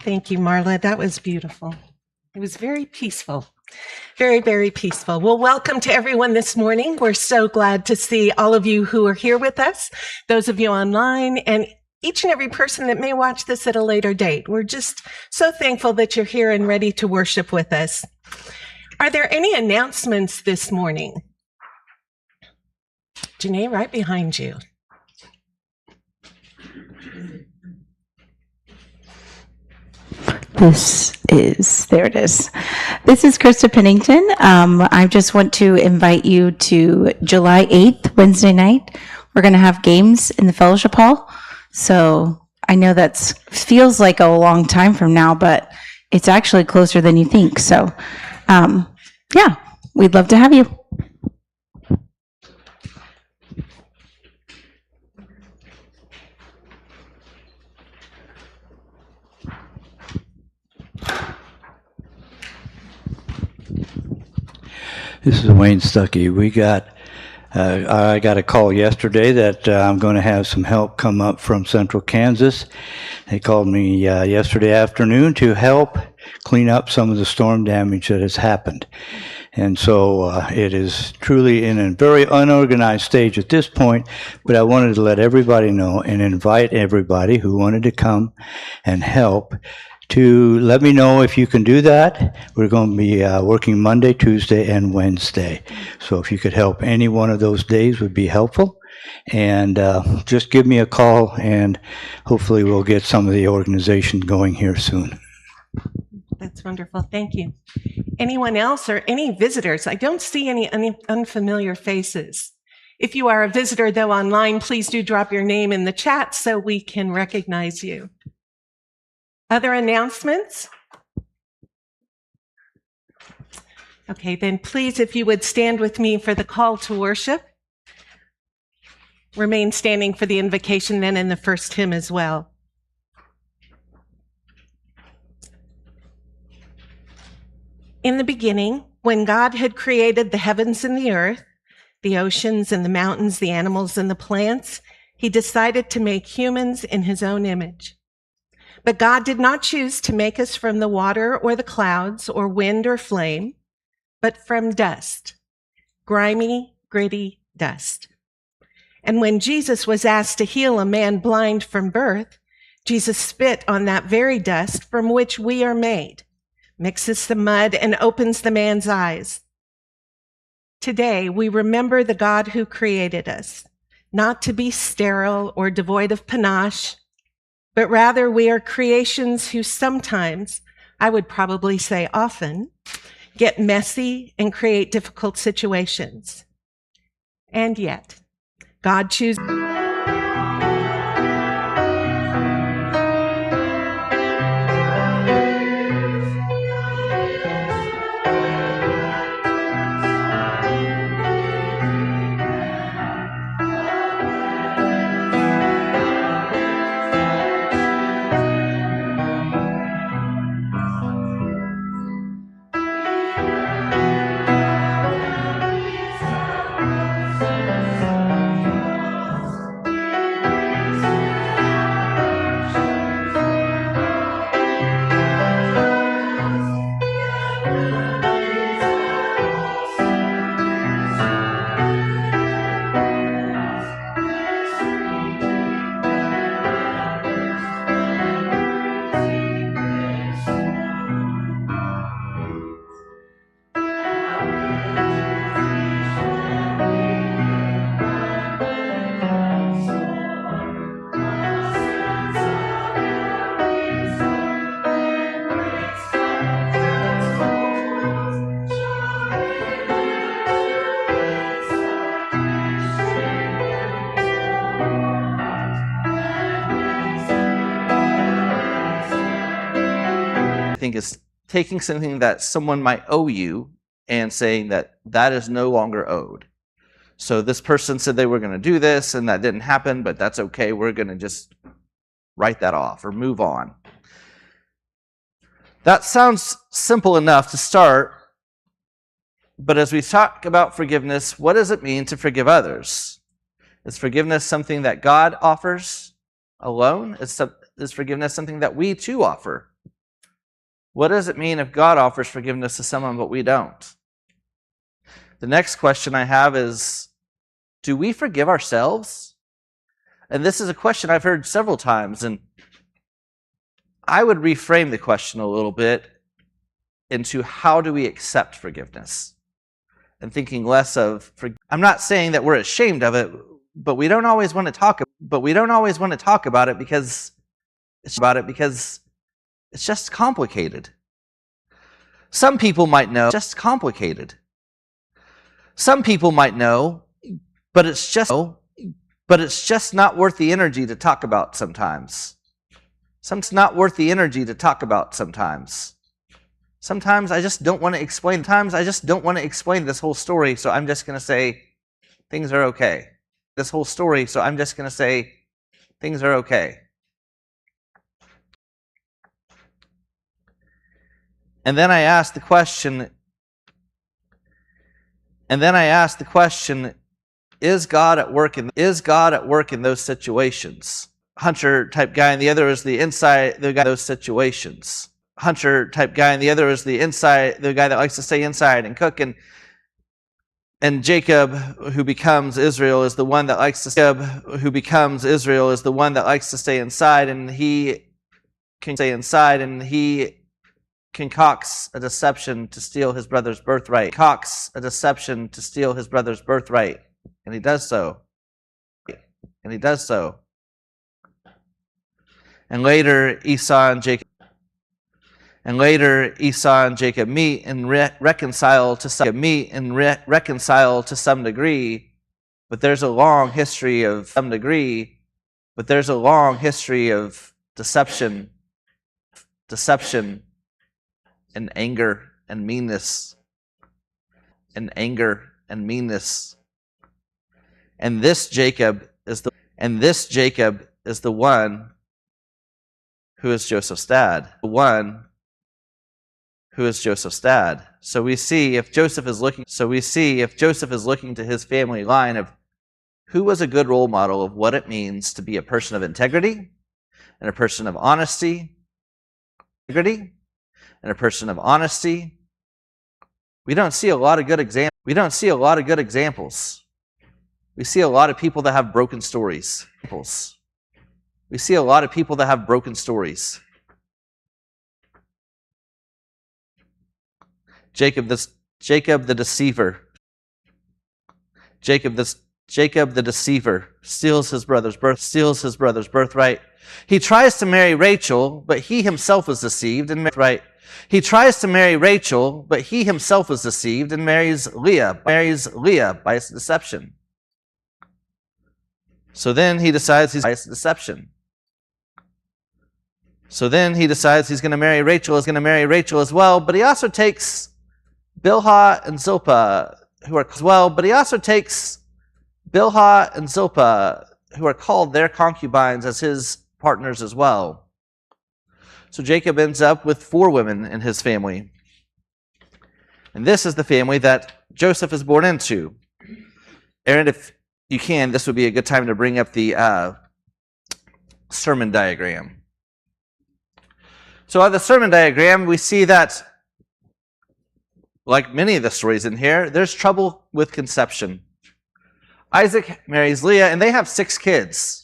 Thank you, Marla. That was beautiful. It was very peaceful. Very, very peaceful. Well, welcome to everyone this morning. We're so glad to see all of you who are here with us, those of you online, and each and every person that may watch this at a later date. We're just so thankful that you're here and ready to worship with us. Are there any announcements this morning? Janae, right behind you. There it is. This is Krista Pennington. I just want to invite you to July 8th, Wednesday night. We're going to have games in the fellowship hall. So I know that feels like a long time from now, but it's actually closer than you think. So yeah, we'd love to have you. This is Wayne Stuckey. I got a call yesterday that I'm going to have some help come up from Central Kansas. They called me yesterday afternoon to help clean up some of the storm damage that has happened. And so it is truly in a very unorganized stage at this point, but I wanted to let everybody know and invite everybody who wanted to come and help to let me know if you can do that. We're going to be working Monday, Tuesday, and Wednesday. So if you could help any one of those days would be helpful. And just give me a call, and hopefully we'll get some of the organization going here soon. That's wonderful. Thank you. Anyone else or any visitors? I don't see any unfamiliar faces. If you are a visitor, though, online, please do drop your name in the chat so we can recognize you. Other announcements? Okay, then please, if you would stand with me for the call to worship. Remain standing for the invocation then in the first hymn as well. In the beginning, when God had created the heavens and the earth, the oceans and the mountains, the animals and the plants, he decided to make humans in his own image. But God did not choose to make us from the water or the clouds or wind or flame, but from dust, grimy, gritty dust. And when Jesus was asked to heal a man blind from birth, Jesus spit on that very dust from which we are made, mixes the mud, and opens the man's eyes. Today, we remember the God who created us, not to be sterile or devoid of panache, but rather we are creations who sometimes, I would probably say often, get messy and create difficult situations. And yet, God chooses. think is taking something that someone might owe you and saying that that is no longer owed. So this person said they were going to do this and that didn't happen, but that's okay. We're going to just write that off or move on. That sounds simple enough to start, but as we talk about forgiveness, what does it mean to forgive others? Is forgiveness something that God offers alone? Is forgiveness something that we too offer? What does it mean if God offers forgiveness to someone but we don't? The next question I have is, do we forgive ourselves? And this is a question I've heard several times, and I would reframe the question a little bit into how do we accept forgiveness? And thinking less of, I'm not saying that we're ashamed of it, but we don't always want to talk about it because it's just complicated. Some people might know, just complicated. Some people might know, but it's just not worth the energy to talk about sometimes. It's not worth the energy to talk about sometimes. Sometimes I just don't want to explain. This whole story, so I'm just going to say things are okay. And then I ask the question, is God at work in those situations? Hunter type guy, and the other is the guy those situations. Hunter type guy, and the other is the guy that likes to stay inside and cook, and Jacob, who becomes Israel, is the one that likes to stay inside, and he concocts a deception to steal his brother's birthright. And he does so. And later Esau and Jacob meet and reconcile to some degree, but there's a long history of deception and anger and meanness. And this Jacob is the one who is Joseph's dad. So we see if Joseph is looking to his family line of who was a good role model of what it means to be a person of integrity and a person of honesty. We don't see a lot of good examples. We see a lot of people that have broken stories. Jacob the deceiver. Jacob the deceiver steals his brother's birthright. He tries to marry Rachel, but he himself is deceived and marries Leah by his deception. So then he decides he's going to marry Rachel as well, but he also takes Bilhah and Zilpah, who are called their concubines as his partners as well. So Jacob ends up with 4 women in his family. And this is the family that Joseph is born into. Aaron, if you can, this would be a good time to bring up the sermon diagram. So on the sermon diagram, we see that, like many of the stories in here, there's trouble with conception. Isaac marries Leah, and they have 6 kids.